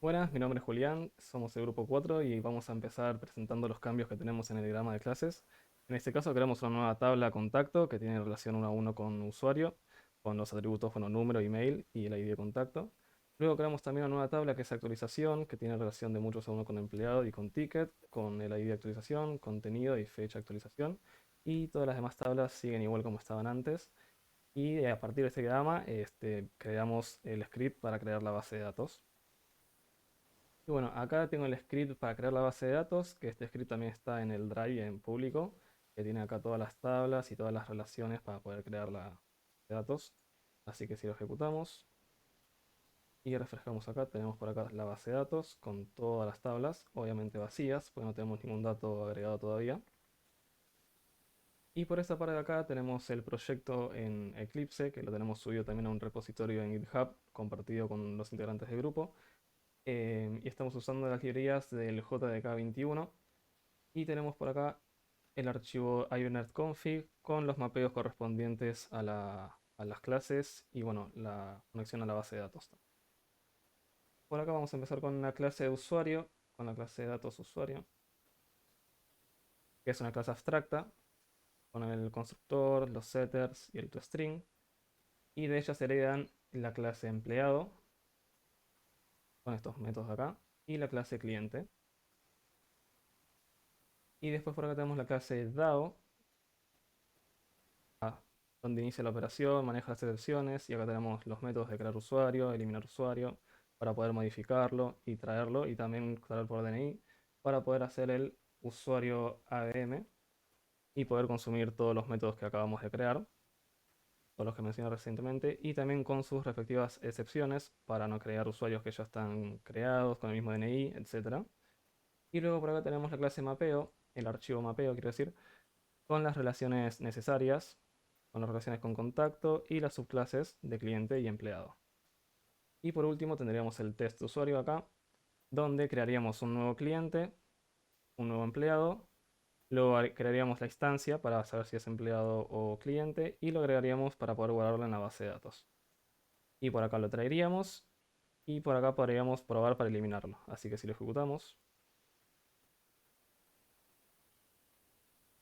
Buenas, mi nombre es Julián, somos el grupo 4 y vamos a empezar presentando los cambios que tenemos en el diagrama de clases. En este caso creamos una nueva tabla contacto que tiene relación uno a uno con usuario, con los atributos, bueno, número, email y el ID de contacto. Luego creamos también una nueva tabla que es actualización, que tiene relación de muchos a uno con empleado y con ticket, con el ID de actualización, contenido y fecha de actualización. Y todas las demás tablas siguen igual como estaban antes. Y a partir de este diagrama creamos el script para crear la base de datos. Y bueno, acá tengo el script para crear la base de datos, que este script también está en el Drive en público, que tiene acá todas las tablas y todas las relaciones para poder crear la base de datos. Así que si lo ejecutamos y refrescamos acá, tenemos por acá la base de datos con todas las tablas, obviamente vacías, porque no tenemos ningún dato agregado todavía. Y por esta parte de acá tenemos el proyecto en Eclipse, que lo tenemos subido también a un repositorio en GitHub, compartido con los integrantes del grupo. Y estamos usando las librerías del JDK21. Y tenemos por acá el archivo IONetConfig con los mapeos correspondientes a las clases y bueno, la conexión a la base de datos. Por acá vamos a empezar con una clase de usuario, con la clase de datos usuario, que es una clase abstracta, con el constructor, los setters y el toString. Y de ella se heredan la clase empleado, con estos métodos de acá, y la clase cliente. Y después por acá tenemos la clase DAO, donde inicia la operación, maneja las excepciones y acá tenemos los métodos de crear usuario, eliminar usuario, para poder modificarlo y traerlo y también traer por DNI para poder hacer el usuario ADM y poder consumir todos los métodos que acabamos de crear, todos los que mencioné recientemente, y también con sus respectivas excepciones para no crear usuarios que ya están creados con el mismo DNI, etc. Y luego por acá tenemos la clase mapeo, el archivo mapeo, quiero decir, con las relaciones necesarias, con las relaciones con contacto y las subclases de cliente y empleado. Y por último tendríamos el test de usuario acá, donde crearíamos un nuevo cliente, un nuevo empleado, luego crearíamos la instancia para saber si es empleado o cliente y lo agregaríamos para poder guardarlo en la base de datos. Y por acá lo traeríamos y por acá podríamos probar para eliminarlo. Así que si lo ejecutamos,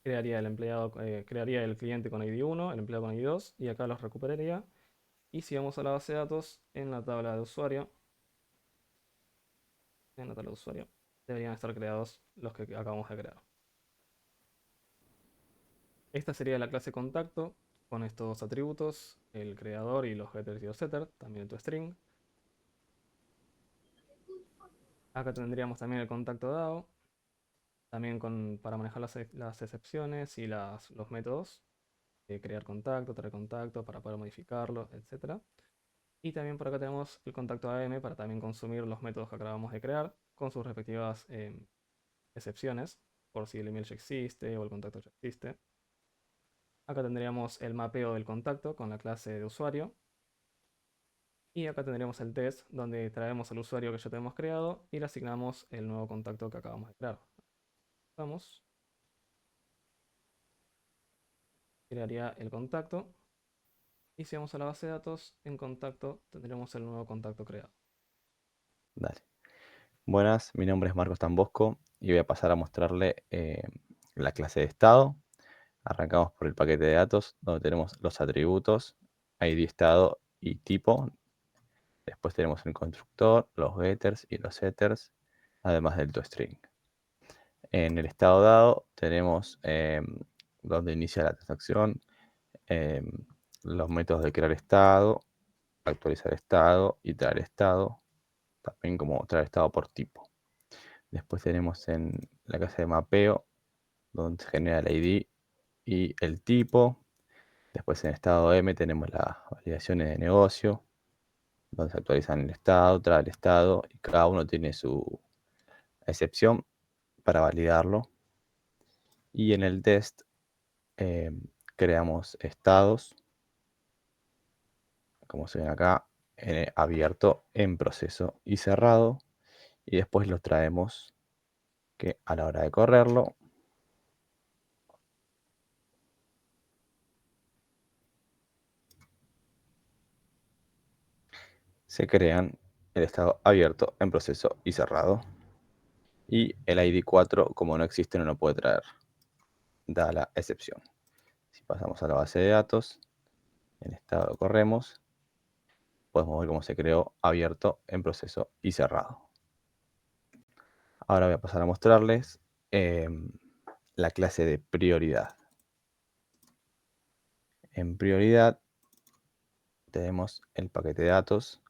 crearía el empleado, crearía el cliente con ID 1, el empleado con ID 2 y acá los recuperaría. Y si vamos a la base de datos, en la tabla de usuario, en la tabla de usuario, deberían estar creados los que acabamos de crear. Esta sería la clase contacto con estos atributos, el creador y los getters y los setters, también el toString. Acá tendríamos también el contacto dado, también para manejar las excepciones y los métodos, crear contacto, traer contacto, para poder modificarlo, etc. Y también por acá tenemos el contacto AM para también consumir los métodos que acabamos de crear con sus respectivas excepciones, por si el email ya existe o el contacto ya existe. Acá tendríamos el mapeo del contacto con la clase de usuario. Y acá tendríamos el test, donde traemos al usuario que ya tenemos creado y le asignamos el nuevo contacto que acabamos de crear. Vamos, crearía el contacto. Y si vamos a la base de datos, en contacto tendremos el nuevo contacto creado. Dale. Buenas, mi nombre es Marcos Tambosco y voy a pasar a mostrarle la clase de estado. Arrancamos por el paquete de datos, donde tenemos los atributos, ID estado y tipo. Después tenemos el constructor, los getters y los setters, además del toString. En el estado dado tenemos donde inicia la transacción, em, los métodos de crear estado, actualizar estado y traer estado, también como traer estado por tipo. Después tenemos en la clase de mapeo, donde se genera el ID y el tipo. Después en estado M tenemos las validaciones de negocio, donde se actualizan el estado, trae el estado, y cada uno tiene su excepción para validarlo. Y en el test eh, creamos estados, como se ven acá, abierto, en proceso y cerrado. Y después los traemos que a la hora de correrlo se crean el estado abierto, en proceso y cerrado. Y el ID 4, como no existe, no lo puede traer, dada la excepción. Si pasamos a la base de datos, en estado lo corremos, podemos ver cómo se creó abierto, en proceso y cerrado. Ahora voy a pasar a mostrarles la clase de prioridad. En prioridad tenemos el paquete de datos,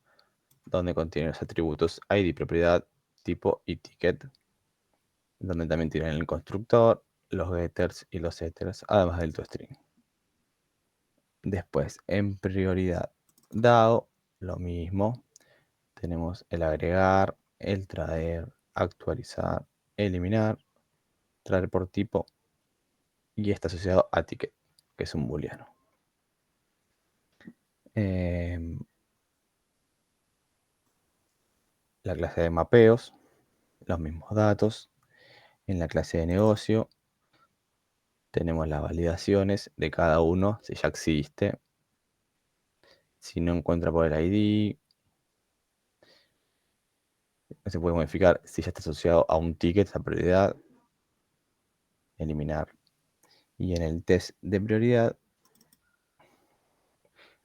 donde contiene los atributos ID, propiedad, tipo y ticket, donde también tienen el constructor, los getters y los setters, además del toString. Después, en prioridad DAO, lo mismo. Tenemos el agregar, el traer, actualizar, eliminar, traer por tipo, y está asociado a ticket, que es un booleano. La clase de mapeos, los mismos datos. En la clase de negocio tenemos las validaciones de cada uno, si ya existe. Si no encuentra por el ID, no se puede modificar si ya está asociado a un ticket, esa prioridad. Eliminar. Y en el test de prioridad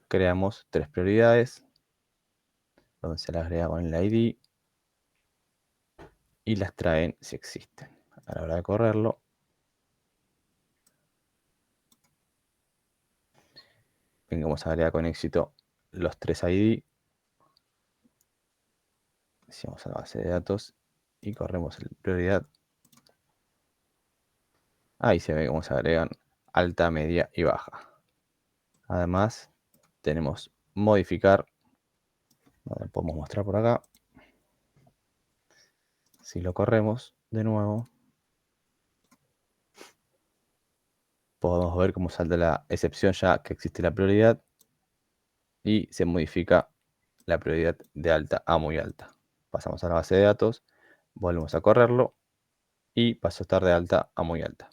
creamos 3 prioridades, donde se las agrega con el ID y las traen si existen. A la hora de correrlo, ven cómo se agrega con éxito los 3 ID. Si vamos a la base de datos y corremos la prioridad, ahí se ve cómo se agregan alta, media y baja. Además, tenemos modificar, lo podemos mostrar por acá. Si lo corremos de nuevo, podemos ver cómo salta la excepción ya que existe la prioridad y se modifica la prioridad de alta a muy alta. Pasamos a la base de datos, volvemos a correrlo y pasó a estar de alta a muy alta.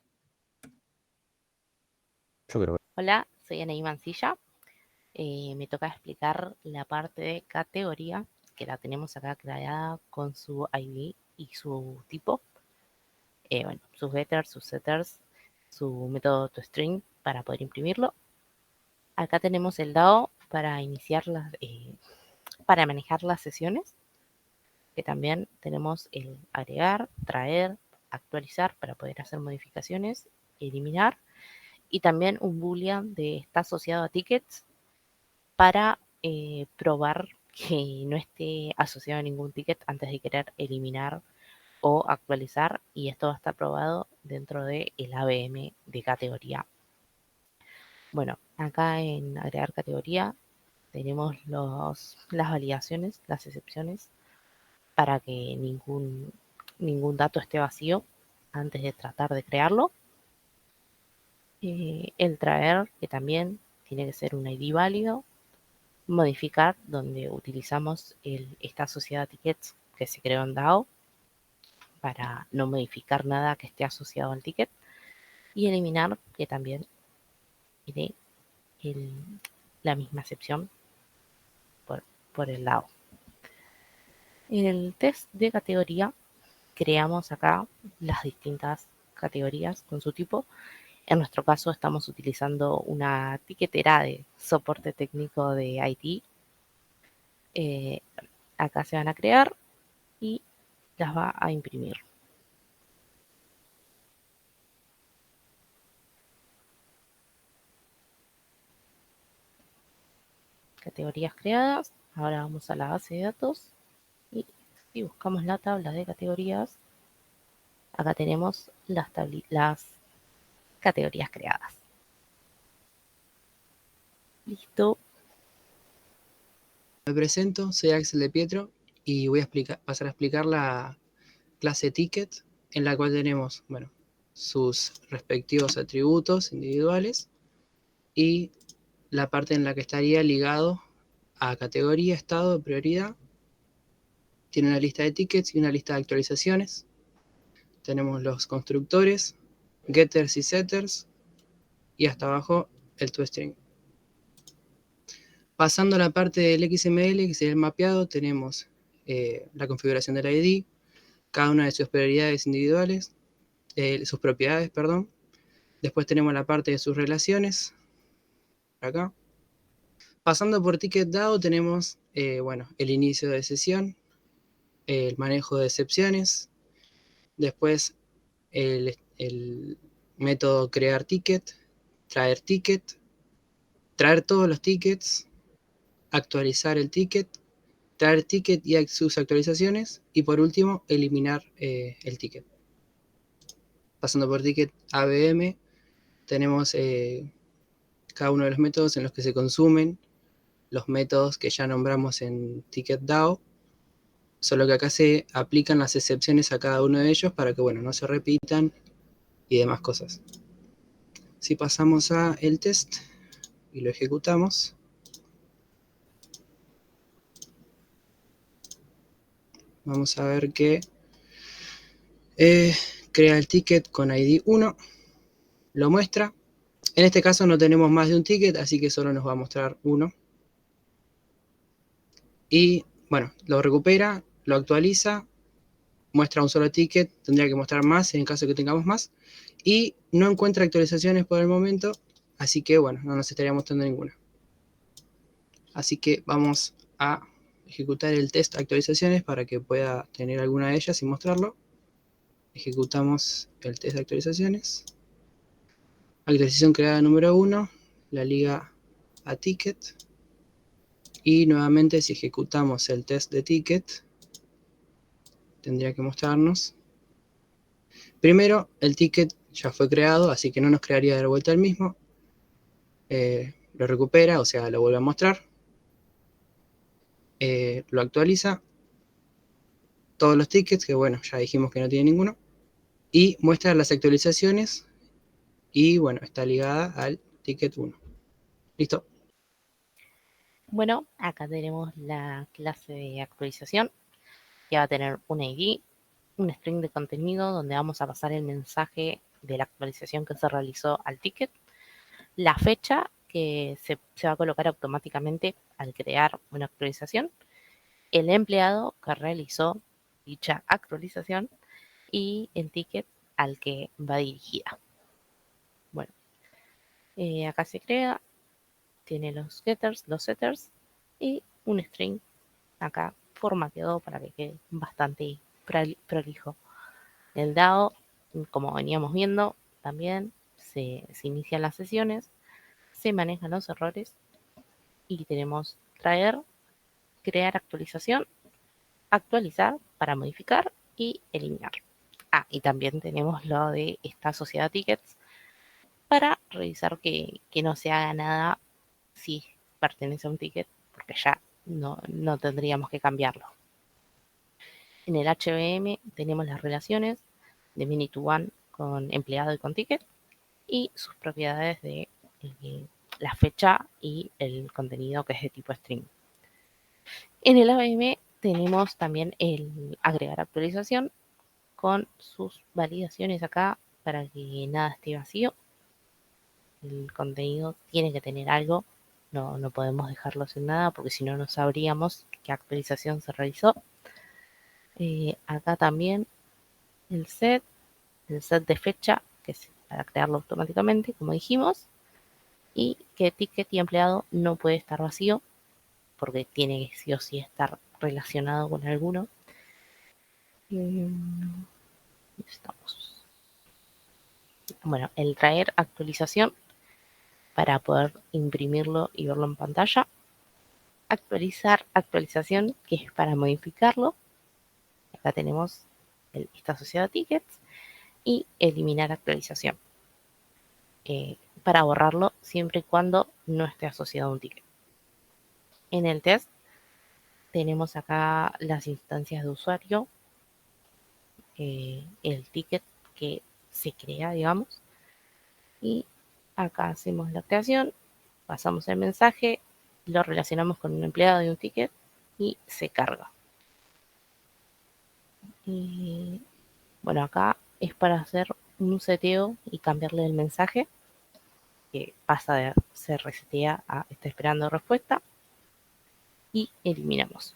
Yo creo que... Hola, soy Anaí Mancilla. Me toca explicar la parte de categoría, que la tenemos acá creada con su ID y su tipo. Bueno, sus getters, sus setters, su método toString para poder imprimirlo. Acá tenemos el DAO para iniciar para manejar las sesiones, que también tenemos el agregar, traer, actualizar para poder hacer modificaciones, eliminar, y también un boolean de está asociado a tickets para probar que no esté asociado a ningún ticket antes de querer eliminar o actualizar, y esto va a estar probado dentro del ABM de categoría. Bueno, acá en agregar categoría tenemos las validaciones, las excepciones, para que ningún dato esté vacío antes de tratar de crearlo. El traer, que también tiene que ser un ID válido. Modificar, donde utilizamos el está asociado a tickets que se creó en DAO para no modificar nada que esté asociado al ticket. Y eliminar, que también tiene la misma excepción por el lado. En el test de categoría creamos acá las distintas categorías con su tipo. En nuestro caso estamos utilizando una tiquetera de soporte técnico de IT. Acá se van a crear y las va a imprimir. Categorías creadas. Ahora vamos a la base de datos y si buscamos la tabla de categorías, acá tenemos las categorías creadas. Listo. Me presento, soy Axel de Pietro y voy a pasar a explicar la clase ticket, en la cual tenemos, bueno, sus respectivos atributos individuales y la parte en la que estaría ligado a categoría, estado, prioridad. Tiene una lista de tickets y una lista de actualizaciones. Tenemos los constructores, getters y setters, y hasta abajo el toString. Pasando a la parte del XML, que sería el mapeado, tenemos la configuración del ID, cada una de sus prioridades individuales, sus propiedades, perdón. Después tenemos la parte de sus relaciones, acá. Pasando por Ticket DAO tenemos, bueno, el inicio de sesión, el manejo de excepciones, después el método crear ticket, traer todos los tickets, actualizar el ticket, traer ticket y sus actualizaciones, y por último, eliminar el ticket. Pasando por ticket ABM, tenemos cada uno de los métodos en los que se consumen los métodos que ya nombramos en Ticket DAO, solo que acá se aplican las excepciones a cada uno de ellos para que, bueno, no se repitan y demás cosas. Si pasamos a el test y lo ejecutamos, vamos a ver que crea el ticket con ID 1, lo muestra. En este caso no tenemos más de un ticket, así que solo nos va a mostrar uno. Y bueno, lo recupera, lo actualiza, muestra un solo ticket, tendría que mostrar más en caso de que tengamos más. Y no encuentra actualizaciones por el momento, así que bueno, no nos estaría mostrando ninguna. Así que vamos a ejecutar el test actualizaciones para que pueda tener alguna de ellas y mostrarlo. Ejecutamos el test de actualizaciones. Actualización creada número 1, la liga a ticket. Y nuevamente si ejecutamos el test de ticket, tendría que mostrarnos. Primero, el ticket ya fue creado, así que no nos crearía de vuelta el mismo. Lo recupera, o sea, lo vuelve a mostrar. Lo actualiza. Todos los tickets, que bueno, ya dijimos que no tiene ninguno. Y muestra las actualizaciones. Y bueno, está ligada al ticket 1. Listo. Bueno, acá tenemos la clase de actualización, que va a tener un ID, un string de contenido donde vamos a pasar el mensaje de la actualización que se realizó al ticket, la fecha que se va a colocar automáticamente al crear una actualización, el empleado que realizó dicha actualización y el ticket al que va dirigida. Bueno, acá se crea, tiene los getters, los setters y un string acá formateado para que quede bastante prolijo. El DAO, como veníamos viendo, también se inician las sesiones, se manejan los errores y tenemos traer, crear actualización, actualizar para modificar y eliminar. Y también tenemos lo de esta sociedad tickets para revisar que no se haga nada si pertenece a un ticket, porque ya no tendríamos que cambiarlo. En el HBM tenemos las relaciones de many-to-one con empleado y con ticket y sus propiedades de la fecha y el contenido que es de tipo string. En el ABM tenemos también el agregar actualización con sus validaciones acá para que nada esté vacío. El contenido tiene que tener algo, no podemos dejarlo sin nada porque si no sabríamos qué actualización se realizó. Acá también el set de fecha, que es para crearlo automáticamente, como dijimos, y que ticket y empleado no puede estar vacío, porque tiene que sí o sí estar relacionado con alguno. Estamos. Bueno, el traer actualización para poder imprimirlo y verlo en pantalla. Actualizar actualización, que es para modificarlo. Acá tenemos esta sociedad tickets. Y eliminar actualización. Para borrarlo siempre y cuando no esté asociado a un ticket. En el test tenemos acá las instancias de usuario, el ticket que se crea, digamos, y acá hacemos la creación, pasamos el mensaje, lo relacionamos con un empleado y un ticket y se carga. Y bueno, acá es para hacer un seteo y cambiarle el mensaje, que pasa de se resetea a está esperando respuesta, y eliminamos.